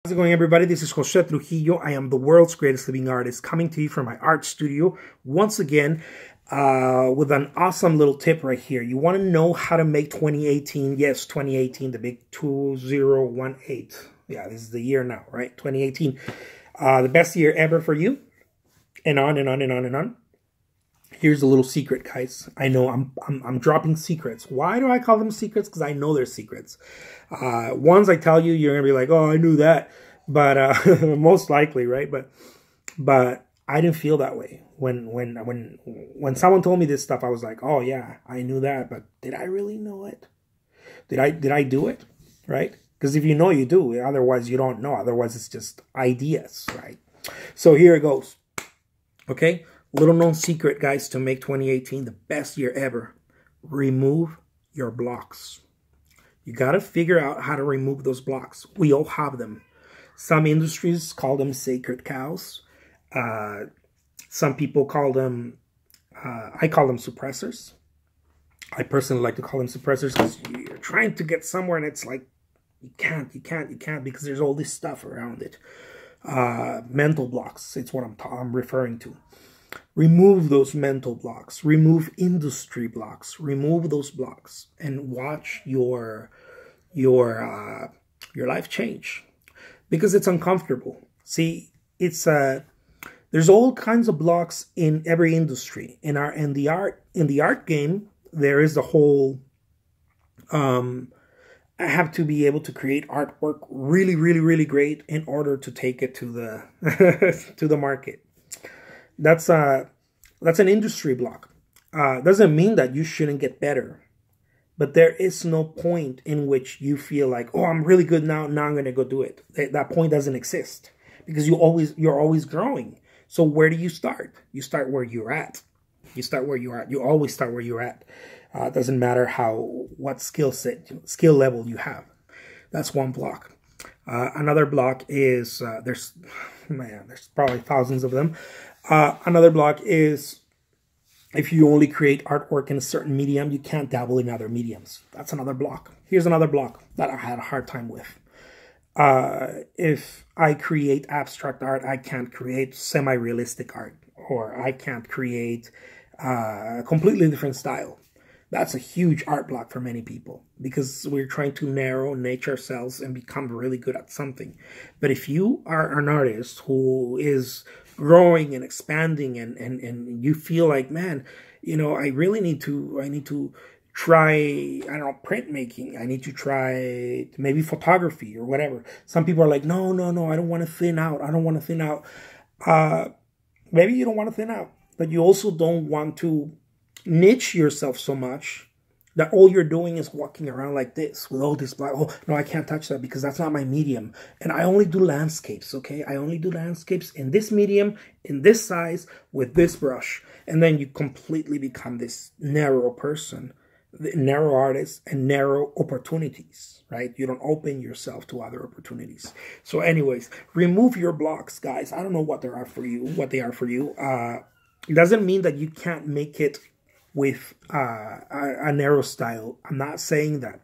How's it going, everybody? This is Jose Trujillo. I am the world's greatest living artist, coming to you from my art studio once again with an awesome little tip right here. You want to know how to make 2018, yes, 2018, the big 2018. Yeah, this is the year now, right? 2018, the best year ever for you, and on and on and on and on. Here's a little secret, guys. I know I'm dropping secrets. Why do I call them secrets? Because I know they're secrets. Ones I tell you, you're gonna be like, "Oh, I knew that," but most likely, right? But I didn't feel that way when someone told me this stuff. I was like, "Oh yeah, I knew that," but did I really know it? Did I do it? Right? Because if you know, you do. Otherwise, you don't know. Otherwise, it's just ideas, right? So here it goes. Okay. Little known secret, guys, to make 2018 the best year ever. Remove your blocks. You got to figure out how to remove those blocks. We all have them. Some industries call them sacred cows. Some people call them, I call them suppressors. I personally like to call them suppressors because you're trying to get somewhere and it's like, you can't because there's all this stuff around it. Mental blocks, it's what I'm referring to. Remove those mental blocks, remove industry blocks, remove those blocks, and watch your life change, because it's uncomfortable. See, it's there's all kinds of blocks in every industry. In the art game, there is the whole I have to be able to create artwork really great in order to take it to the to the market. That's an industry block. Doesn't mean that you shouldn't get better, but there is no point in which you feel like, oh, I'm really good now. Now I'm going to go do it. That point doesn't exist because you're always growing. So where do you start? You start where you're at. You start where you are. You always start where you're at. It doesn't matter what skill level you have. That's one block. Another block is there's probably thousands of them. Another block is if you only create artwork in a certain medium, you can't dabble in other mediums. That's another block. Here's another block that I had a hard time with. If I create abstract art, I can't create semi-realistic art, or I can't create a completely different style. That's a huge art block for many people because we're trying to narrow niche ourselves and become really good at something. But if you are an artist who is growing and expanding and you feel like, man, you know, I need to try, I don't know, printmaking. I need to try maybe photography or whatever. Some people are like, no, I don't want to thin out. I don't want to thin out. Maybe you don't want to thin out, but you also don't want to niche yourself so much that all you're doing is walking around like this with all this black. Oh, no, I can't touch that because that's not my medium. And I only do landscapes, okay? I only do landscapes in this medium, in this size, with this brush. And then you completely become this narrow person, narrow artist, and narrow opportunities, right? You don't open yourself to other opportunities. So anyways, remove your blocks, guys. I don't know what they are for you. It doesn't mean that you can't make it with a narrow style. I'm not saying that.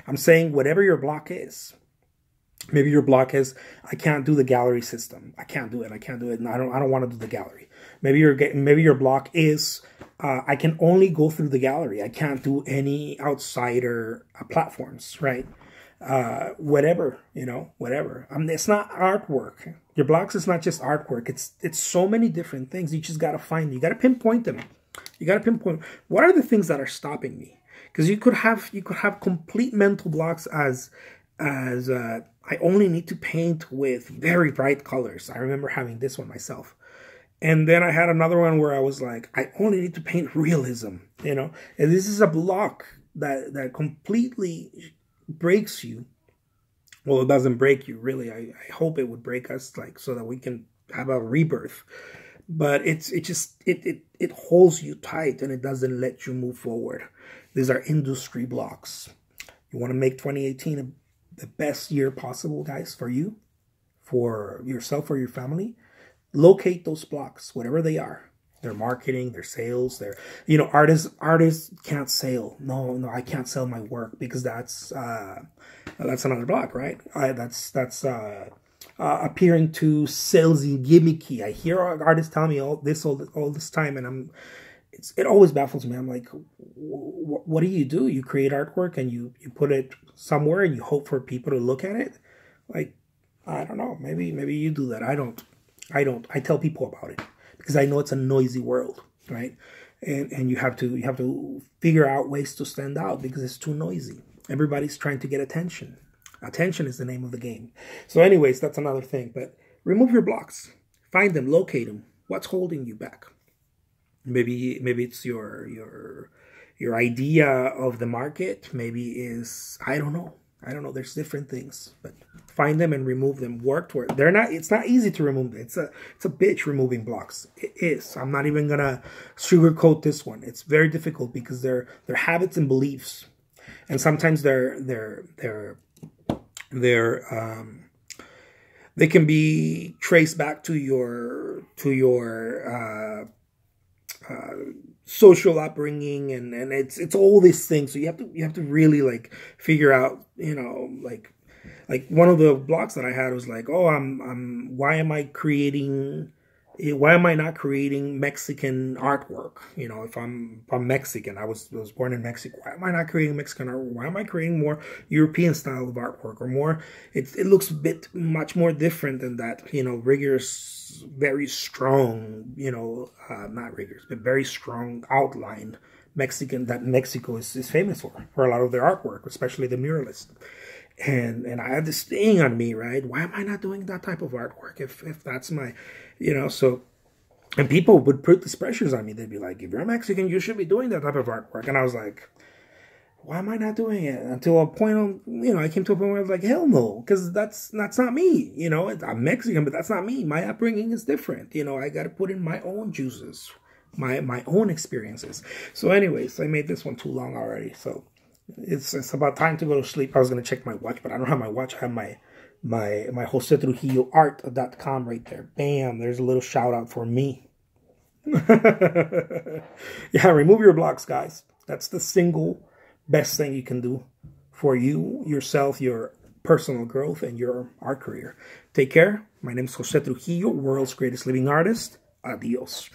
I'm saying whatever your block is. Maybe your block is, I can't do the gallery system. I can't do it. And I don't want to do the gallery. Maybe your block is I can only go through the gallery. I can't do any outsider platforms, right? Whatever, you know, whatever. It's not artwork. Your blocks is not just artwork. It's so many different things. You just got to find them. You got to pinpoint them. You got to pinpoint what are the things that are stopping me. Because you could have complete mental blocks as I only need to paint with very bright colors. I remember having this one myself. And then I had another one where I was like, I only need to paint realism, you know. And this is a block that completely breaks you. Well, it doesn't break you, really. I hope it would break us, like, so that we can have a rebirth. But it holds you tight and it doesn't let you move forward. These are industry blocks. You want to make 2018 the best year possible, guys, for you, for yourself, or your family. Locate those blocks, whatever they are. Their marketing, their sales, their, you know, artists can't sell. No, I can't sell my work because that's another block, right? That's appearing too salesy, gimmicky. I hear artists tell me all this time, and it always baffles me. I'm like, what do? You create artwork and you put it somewhere and you hope for people to look at it? Like, I don't know. Maybe you do that. I don't. I tell people about it because I know it's a noisy world, right? And you have to figure out ways to stand out because it's too noisy. Everybody's trying to get attention. Attention is the name of the game. So anyways, that's another thing. But remove your blocks. Find them. Locate them. What's holding you back? Maybe it's your idea of the market. Maybe is I don't know. There's different things, but find them and remove them. Work toward. It's not easy to remove them. It's a bitch removing blocks. It is. I'm not even gonna sugarcoat this one. It's very difficult because they're habits and beliefs, and sometimes they can be traced back to your social upbringing, and it's all these things. So you have to really like figure out, like one of the blocks that I had was like, oh, why am I not creating Mexican artwork? If I'm Mexican, I was born in Mexico. Why am I not creating Mexican artwork? Why am I creating more European style of artwork or more? It looks much more different than that. Rigorous, very strong. Not rigorous, but very strong outline Mexican that Mexico is famous for a lot of their artwork, especially the muralists. And I had this thing on me, right? Why am I not doing that type of artwork if that's my, so, and people would put these pressures on me. They'd be like, if you're Mexican, you should be doing that type of artwork. And I was like, why am I not doing it? Until a point I came to a point where I was like, hell no, because that's not me. I'm Mexican, but that's not me. My upbringing is different. I got to put in my own juices, my own experiences. So anyways, I made this one too long already. So it's about time to go to sleep. I was going to check my watch, but I don't have my watch. I have my Jose Trujillo art.com right there. Bam, there's a little shout out for me. Yeah, remove your blocks, guys. That's the single best thing you can do for you, yourself, your personal growth, and your art career. Take care. My name is Jose Trujillo, world's greatest living artist. Adios.